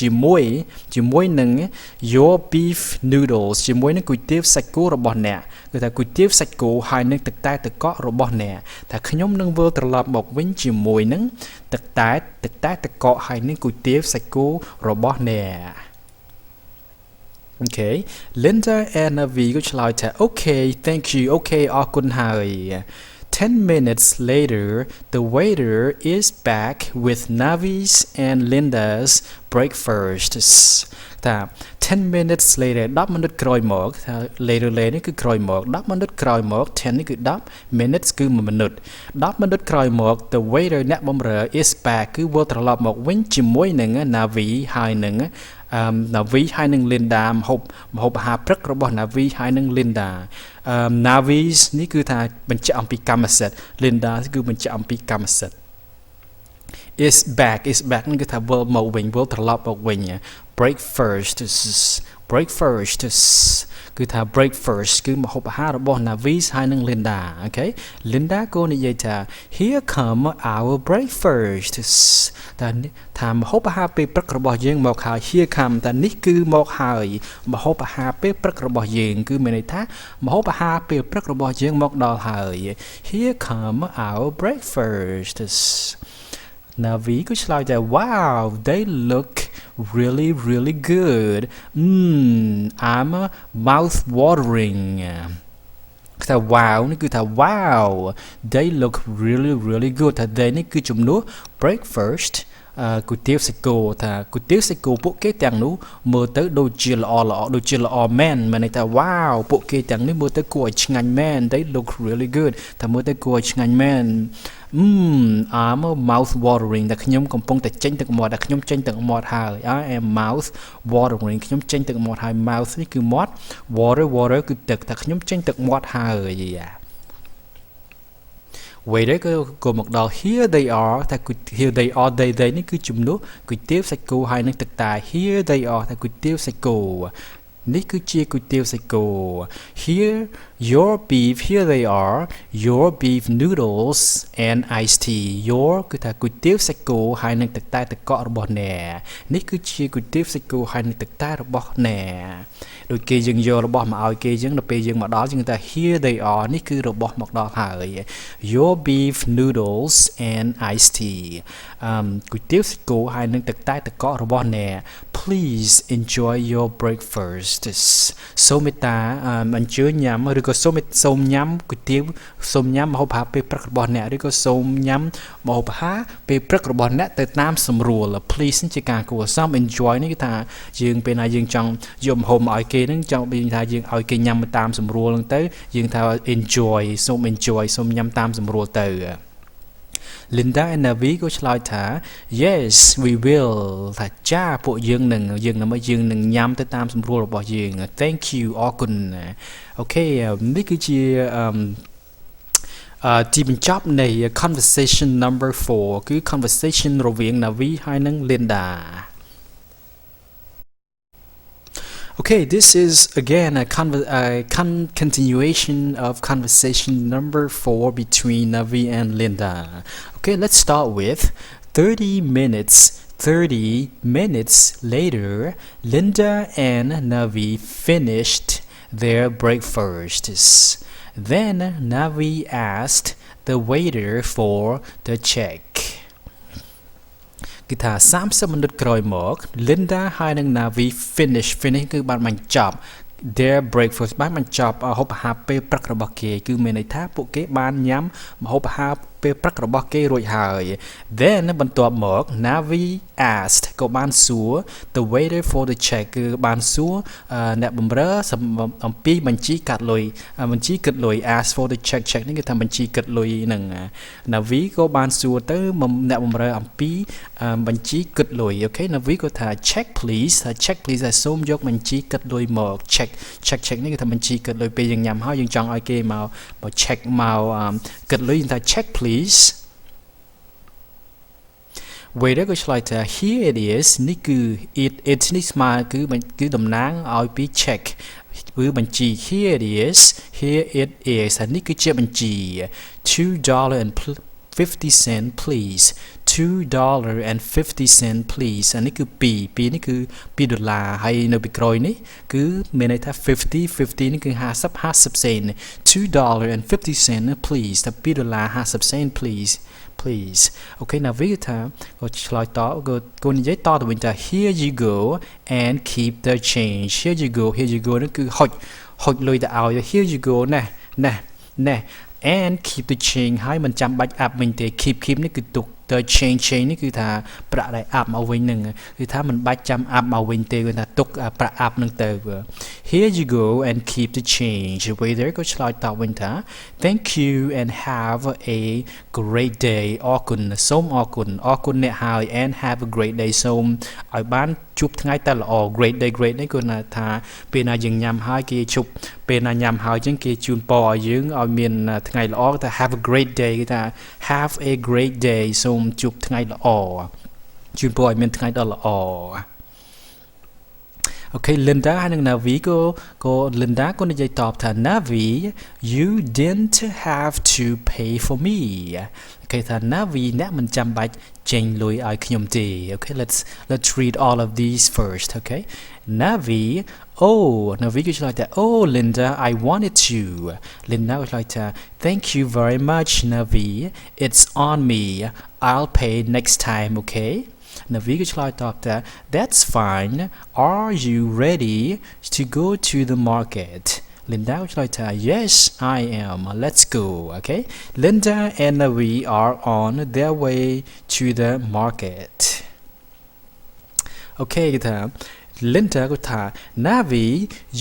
ជាមួយនឹង your beef noodles ជាមួយនឹងគុយទាវសាច់គោរបស់អ្នកគឺថាគុយទាវសាច់គោហើយនឹងទឹកតែទឹកកករបស់អ្នកថាខ្ញុំនឹងវិលត្រឡប់មកវិញជាមួយនឹងទឹកតែទឹកកកហើយនឹងគុយទាវសាច់គោរបស់អ្នក Okay Linda and Navi ក៏ឆ្លើយថា Okay thank you Okay អរគុណហើយ 10 minutes later, the waiter is back with Navi's and Linda's breakfast. ថា 10 minutes later 10 minute ក្រោយមកថា later នេះគឺក្រោយមក10 minute ក្រោយមក10នេះគឺ10 minutes គឺ1 minute 10 minute ក្រោយមក the waiter អ្នកបម្រើ is back គឺវិលត្រឡប់មកវិញជាមួយនឹង Navi ហើយនឹងNavi ហើយនឹង Linda ម្ហូបអាហារព្រឹករបស់ Navi ហើយនឹង Linda Navi នេះគឺថាបញ្ជាក់អំពីកម្មសិទ្ធិ Linda គឺបញ្ជាក់អំពីកម្មសិទ្ធិ is back នឹងគឺថាវិលមកវិញវិលត្រឡប់មកវិញ breakfast គឺថា breakfast គឺម្ហូបអាហាររបស់ Navi ហើយនឹង Linda Okay Linda ក៏និយាយថា here come our breakfast ថាម្ហូបអាហារពេលព្រឹករបស់យើងមកហើយ here come តែនេះគឺមកហើយម្ហូបអាហារពេលព្រឹករបស់យើងគឺមានន័យថាម្ហូបអាហារពេលព្រឹករបស់យើងមកដល់ហើយ here come our breakfast Navi ក៏ឆ្លើយថា Wow they look really good I'm mouth watering ថា wow នេះគឺថា wow they look really good ថា they នេះគឺជំនួស breakfast គុយទាវសាច់គោថាគុយទាវសាច់គោពួកគេទាំងនោះមើលទៅដូចជាល្អមែនមានន័យថា wow ពួកគេទាំងនេះមើលទៅគួរឲ្យឆ្ងាញ់មែន they look really good ថាមើលទៅគួរឲ្យឆ្ងាញ់មែនI'm mouth watering តែខ្ញុំកំពុងតែចេញទឹកមាត់តែខ្ញុំចេញទឹកមាត់ហើយ I am mouth watering ខ្ញុំចេញទឹកមាត់ហើយ mouth នេះគឺមាត់ water គឺទឹកតែខ្ញុំចេញទឹកមាត់ហើយ waiter ក៏មកដល់ here they are ថា here they are they នេះគឺជំនួសគុយទាវសាច់គោហើយនឹងទឹកតែ here they are ថាគុយទាវសាច់គោនេះគឺជាគុយទាវសាច់គោ here your beef here they are your beef noodles and iced tea your គឺថាគុយទាវសាច់គោហើយនឹងទឹកតែទឹកកករបស់អ្នកនេះគឺជាគុយទាវសាច់គោហើយនឹងទឹកតែរបស់អ្នកដូចគេយើងយករបស់មកឲ្យគេយើងដល់ពេលយើងមកដល់យើងថា here they are នេះគឺរបស់មកដល់ហើយ your beef noodles and iced tea គុយទាវសាច់គោហើយនឹងទឹកតែទឹកកករបស់អ្នក please enjoy your breakfast សូមមេត្តាអញ្ជើញញ៉ាំឬក៏សូមញ៉ាំគុយទាវសូមញ៉ាំម្ហូបអាហារពេលព្រឹករបស់អ្នកឬក៏សូមញ៉ាំម្ហូបអាហារពេលព្រឹករបស់អ្នកទៅតាមសម្រួល please ជាការគួរសម enjoy នេះគឺថាយើងពេលណាយើងចង់យកម្ហូបមកឲ្យគេនឹងចង់និយាយថាយើងឲ្យគេញ៉ាំតាមសម្រួលហ្នឹងទៅយើងថា enjoy សូមញ៉ាំតាមសម្រួលទៅ Linda and Navi ក៏ឆ្លើយថា Yes we will ថាចាពួកយើងនឹងញ៉ាំទៅតាមសម្រួលរបស់យើង Thank you អរគុណ Okay នេះគឺជាទីបញ្ចប់នៃ conversation number 4 គឺ conversation រវាង Navi ហើយនិង Linda Okay, this is again a continuation of conversation number 4 between Navi and Linda. Okay, let's start with 30 minutes later, Linda and Navi finished their breakfasts. Then Navi asked the waiter for the check. គឺថា30 minute ក្រោយមក Linda ហើយនឹង Navi finish គឺបានបញ្ចប់ their breakfast បានបញ្ចប់ម្ហូបអាហារពេលព្រឹករបស់គេគឺមានន័យថាពួកគេបានញ៉ាំម្ហូបអាហារពេលព្រឹករបស់គេរួចហើយ then បន្ទាប់មក Navi asked ក៏បានសួរ the waiter for the check គឺបានសួរអ្នកបម្រើអំពីបញ្ជីកាត់លុយ ask for the check នេះគឺថាបញ្ជីកាត់លុយហ្នឹង Navi ក៏បានសួរទៅអ្នកបម្រើអំពីបញ្ជីកាត់លុយ okay Navi ក៏ថា check please ហើយសូមយកបញ្ជីកាត់លុយមក check នេះគឺថាបញ្ជីកាត់លុយពេលយើងញ៉ាំហើយយើងចង់ឲ្យគេមក check មកកាត់លុយថា check please waiter ក៏ឆ្លើយថា here it is នេះគឺ it នេះស្មើគឺតំណាងឲ្យពី check គឺបញ្ជី here it is ហើយនេះគឺជាបញ្ជី$2.50 please $2.50 please อันนี้คือปีนี่คือ$2ហើយនៅពីក្រោយនេះគឺមានន័យថា50នេះគឺ50 cent $2.50 please ថា$2.50 cent please អូខេណាវាថាក៏ឆ្លើយតក៏និយាយតទៅវិញថា here you go and keep the change here you go នេះគឺហុចលុយទៅឲ្យ here you go ណែ and keep the change ហើយមិនចាំបាច់អាប់វិញទេ keep នេះគឺទុក the change នេះគឺថាប្រាក់ដែលអាប់មកវិញនឹងគឺថាមិនបាច់ចាំអាប់មកវិញទេគឺថាទុកប្រាក់អាប់នឹងទៅ here you go and keep the change waiter ក៏ឆ្លើយតបវិញថា thank you and have a great day អរគុណសូមអរគុណអ្នកហើយ and have a great day សូមឲ្យបានជួបថ្ងៃតែល្អ great day នេះគឺថាពេលណាយើងញ៉ាំហើយគេជប់ពេលណាញ៉ាំហើយចឹងគេជូនពរឲ្យយើងឲ្យមានថ្ងៃល្អគឺថា have a great day គឺថា have a great day សូមជួបថ្ងៃល្អជូនពរឲ្យមានថ្ងៃដ៏ល្អ Okay Linda ហើយនឹង Navi ក៏ Linda ក៏និយាយតបថា Navi you didn't have to pay for me គេថា Navi អ្នកមិនចាំបាច់ចេញលុយឲ្យខ្ញុំទេ Okay let's read all of these first okay Navi ក៏ឆ្លើយថា Oh Linda I wanted to Linda ក៏ឆ្លើយថា Thank you very much Navi it's on me I'll pay next time okay Navi ក៏ឆ្លើយតបថា That's fine are you ready to go to the market Linda ក៏ឆ្លើយថា Yes I am let's go okay Linda and Navi are on their way to the market okay គេថា Linda ក៏ថា Navi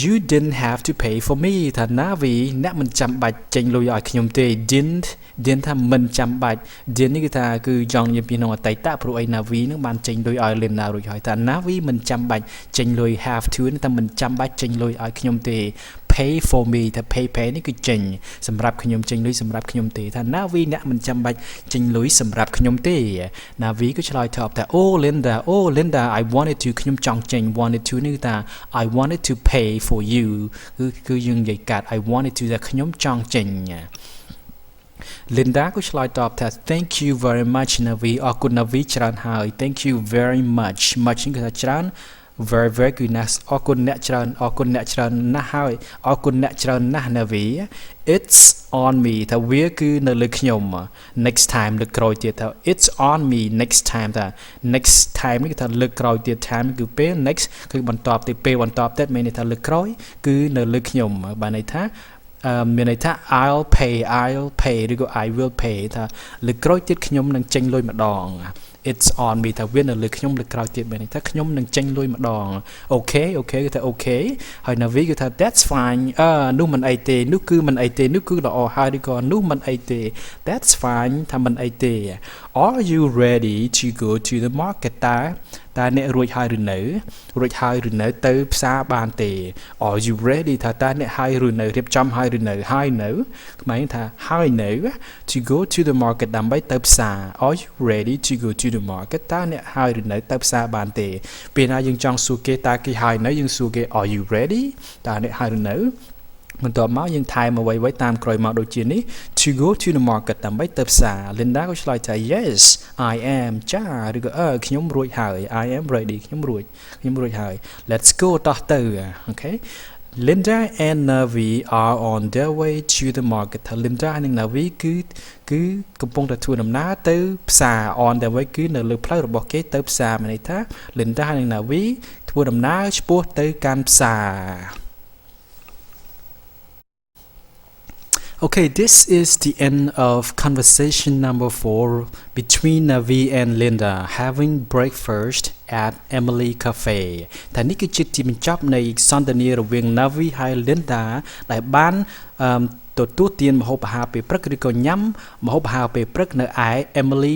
you didn't have to pay for me ថា Navi អ្នកមិនចាំបាច់ចេញលុយឲ្យខ្ញុំទេ didn't ថាមិនចាំបាច់ didn't នេះគឺថាគឺចង់និយាយពីក្នុងអតីតព្រោះអី Navi នឹងបានចេញលុយឲ្យ Linda រួចហើយថា Navi មិនចាំបាច់ចេញលុយ have to នេះថាមិនចាំបាច់ចេញលុយឲ្យខ្ញុំទេ pay for me ថា pay នេះគឺចេញសម្រាប់ខ្ញុំចេញលុយសម្រាប់ខ្ញុំទេថា Navi អ្នកមិនចាំបាច់ចេញលុយសម្រាប់ខ្ញុំទេ Navi ក៏ឆ្លើយតបថា Oh Linda I wanted to ខ្ញុំចង់ចេញ wanted to នេះគឺថា I wanted to pay for you គឺយើងនិយាយកាត់ I wanted to ថាខ្ញុំចង់ចេញ Linda ក៏ឆ្លើយតបថា Thank you very much Navi អរគុណ Navi ច្រើនហើយ Thank you very much នេះគឺថាច្រើន very good ណាស់អរគុណអ្នកច្រើនណាស់ហើយអរគុណអ្នកច្រើនណាស់ Navi it's on me ថាវាគឺនៅលើខ្ញុំ next time លើកក្រោយទៀតថា it's on me next time ថា next time នេះគឺថាលើកក្រោយទៀត time គឺពេល next គឺបន្ទាប់ទៅពេលបន្ទាប់ទៀតមានន័យថាលើកក្រោយគឺនៅលើខ្ញុំបានន័យថាមានន័យថា I'll pay ឬក៏ I will pay ថាលើកក្រោយទៀតខ្ញុំនឹងចេញលុយម្ដង it's on me ថាវានៅលើខ្ញុំលើកក្រោយទៀតមានន័យថាខ្ញុំនឹងចេញលុយម្ដង okay គឺថា okay ហើយ Navi គឺថា that's fine នោះមិនអីទេនោះគឺមិនអីទេនោះគឺល្អហើយឬក៏នោះមិនអីទេ that's fine ថាមិនអីទេ are you ready to go to the market តើអ្នករួចហើយឬនៅទៅផ្សារបានទេ Are you ready ថាតើអ្នកហើយឬនៅរៀបចំហើយឬនៅហើយនៅខ្មែរថាហើយនៅ to go to the market ដើម្បីទៅផ្សារ Are you ready to go to the market តើអ្នកហើយឬនៅទៅផ្សារបានទេពេលណាយើងចង់សួរគេតើគេហើយនៅយើងសួរគេ Are you ready តើអ្នកហើយឬនៅបន្ទាប់មកយើងថែមអ្វីតាមក្រោយមកដូចជានេះ to go to the market ដើម្បីទៅផ្សារ Linda ក៏ឆ្លើយថា yes I am ចាឬក៏ខ្ញុំរួចហើយ I am ready ខ្ញុំរួចហើយ let's go តោះទៅ okay Linda and Navi are on their way to the market ថា Linda និង Navi គឺកំពុងតែធ្វើដំណើរទៅផ្សារ on their way គឺនៅលើផ្លូវរបស់គេទៅផ្សារមានន័យថា Linda និង Navi ធ្វើដំណើរឆ្ពោះទៅកាន់ផ្សារ Okay, this is the end of conversation number 4 between Navi and Linda having breakfast at Emily Cafe តែនេះគឺជាទីបញ្ចប់នៃសន្ទនារវាង Navi ហើយ Linda ដែលបានទទួលទានម្ហូបអាហារពេលព្រឹកឬក៏ញ៉ាំម្ហូបអាហារពេលព្រឹកនៅឯ Emily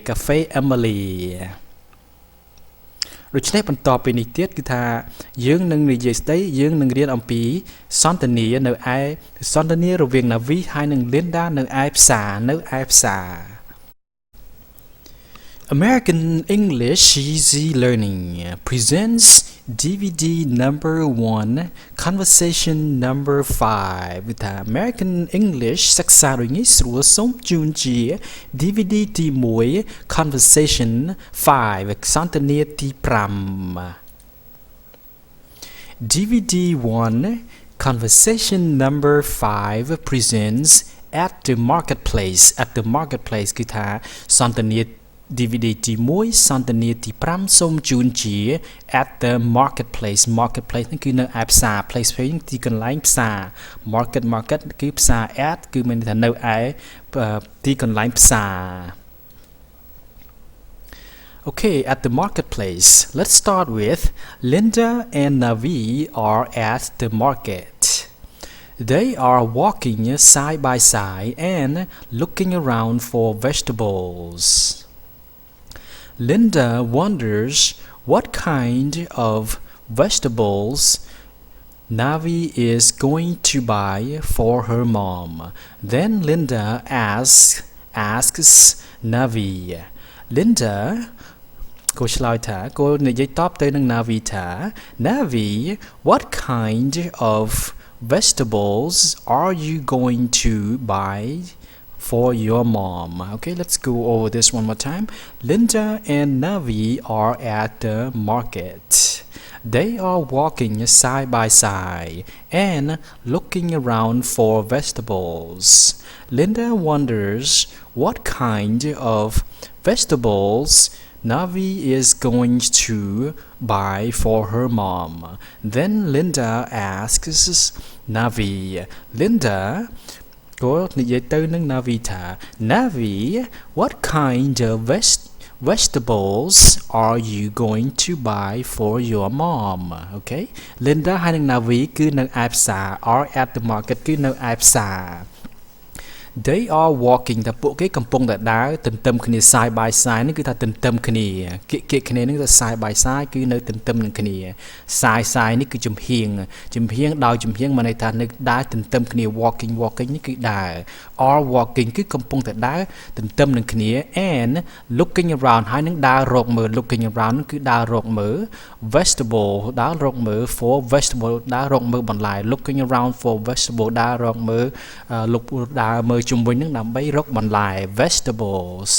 Cafe Emily ដូច្នេះបន្តពីនេះទៀតគឺថាយើងនឹងនិយាយស្ដីយើងនឹងរៀនអំពីសន្ទនានៅឯសន្ទនារវាង Navi ហើយនិង Linda នៅឯផ្សារ American English Easy Learning presents DVD number 1 conversation number 5 គឺថា American English សិក្សាដូចងាយស្រួលសូមជូនជា DVD ទី1 conversation 5 សន្ទនាទី5 DVD 1 conversation number 5 presents at the marketplace គឺថាសន្ទនាDVD ទី1សន្ទនាទី5សូមជូនជា at the marketplace ហ្នឹងគឺនៅឯផ្សារ place ហ្នឹងទីកន្លែងផ្សារ market គឺផ្សារ at គឺមានន័យថានៅឯទីកន្លែងផ្សារ Okay, at the marketplace. Let's start with Linda and Navi are at the market. They are walking side by side and looking around for vegetables. Linda wonders what kind of vegetables Navi is going to buy for her mom. Then Linda asks Navi. Linda côឆ្លើយថាcôនិយាយតបទៅនឹង Navi ថា Navi, what kind of vegetables are you going to buy for your mom? Okay, let's go over this one more time. Linda and Navi are at the market. They are walking side by side and looking around for vegetables. Linda wonders what kind of vegetables Navi is going to buy for her mom. Then Linda asks Navi. Linda ក៏និយាយទៅនឹង Navi ថា Navi, what kind of vegetables are you going to buy for your mom? Okay, Linda ហើយនឹង Navi គឺនៅឯផ្សារ are at the market គឺនៅឯផ្សារ They are walking តែពួកគេកំពុងតែដើរទន្ទឹមគ្នា side by side នេះគឺថាទន្ទឹមគ្នាគៀកគ្នានឹងទៅ side by side គឺនៅទន្ទឹមនឹងគ្នា side នេះគឺចំហៀងដោយចំហៀងមានន័យថានៅដើរទន្ទឹមគ្នា walking នេះគឺដើរ are walking គឺកំពុងតែដើរទន្ទឹមនឹងគ្នា and looking around ហើយនឹងដើររកមើល looking around គឺដើររកមើល vegetable ដើររកមើល for vegetable ដើររកមើលបន្លែ looking around for vegetable ដើររកមើលដើរមើលជុំវិញនឹងដើម្បីរកបន្លែ vegetables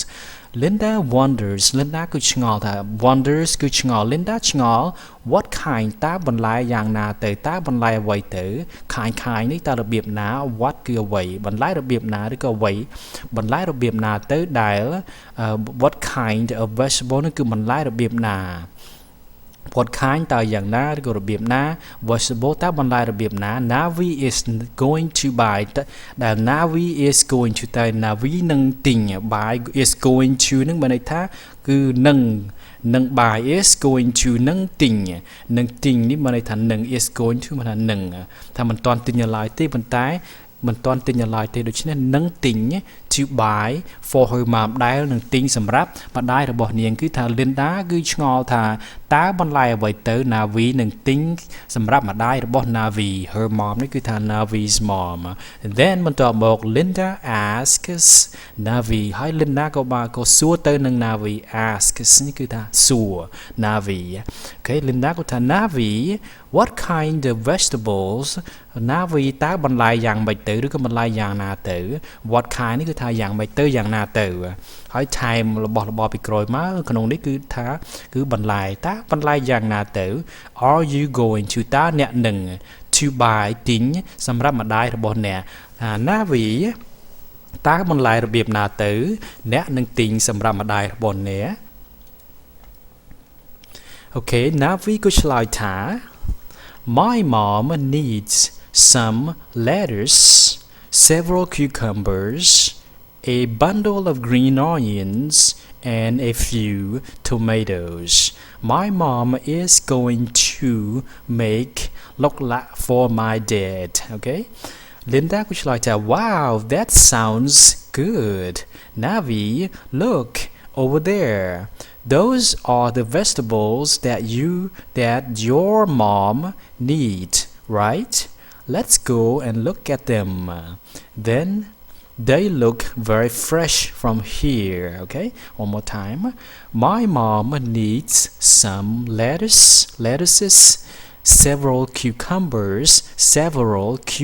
Linda wonders Linda គឺឆ្ងល់ថា wonders គឺឆ្ងល់ Linda ឆ្ងល់ what kind តើបន្លែយ៉ាងណាទៅតើបន្លែអ្វីទៅ kind នេះតើរបៀបណា what គឺអ្វីបន្លែរបៀបណាឬក៏អ្វីបន្លែរបៀបណាទៅដែល what kind of vegetable នោះគឺបន្លែរបៀបណា what kind តើយ៉ាងណាឬក៏របៀបណា vegetable តើបន្លែរបៀបណា Navi is going to buy ដែល Navi is going to តើ Navi នឹងទិញ buy is going to នឹងមានន័យថាគឺនឹង buy is going to នឹងទិញនេះមានន័យថានឹង is going to មានថានឹងថាមិនទាន់ទិញឡើយទេប៉ុន្តែមិនទាន់ទិញឡើយទេដូច្នេះនឹងទិញ to buy for her mom ដែលនឹងទិញសម្រាប់ម្ដាយរបស់នាងគឺថា Linda គឺឆ្ងល់ថាតើបន្លែអ្វីទៅ Navi នឹងទិញសម្រាប់ម្ដាយរបស់ Navi her mom នេះគឺថា Navi's mom then បន្ទាប់មក Linda asks Navi ហើយ Linda ក៏សួរទៅនឹង Navi asks នេះគឺថាសួរ Navi okay Linda ក៏ថា Navi what kind of vegetables Navi តើបន្លែយ៉ាងម៉េចទៅឬក៏បន្លែយ៉ាងណាទៅ what kind នេះគឺថាយ៉ាងម៉េចទៅយ៉ាងណាទៅហើយ time របស់របបពីក្រោយមកក្នុងនេះគឺថាគឺបន្លែតើបន្លែយ៉ាងណាទៅ are you going to តើអ្នកនឹង to buy ទិញសម្រាប់ម្ដាយរបស់អ្នក Navi តើបន្លែរបៀបណាទៅអ្នកនឹងទិញសម្រាប់ម្ដាយរបស់អ្នក Okay Navi ក៏ឆ្លើយថា My mom needs some lettuce, several cucumbers, a bundle of green onions, and a few tomatoes. My mom is going to make lokla for my dad. Okay? Linda ក៏ឆ្លើយថា Wow, that sounds good. Navi, look over there. Those are the vegetables that your mom needs, right? Let's go and look at them. Then They look very fresh from here. Okay, one more time. My mom needs some lettuces, several cucumbers, several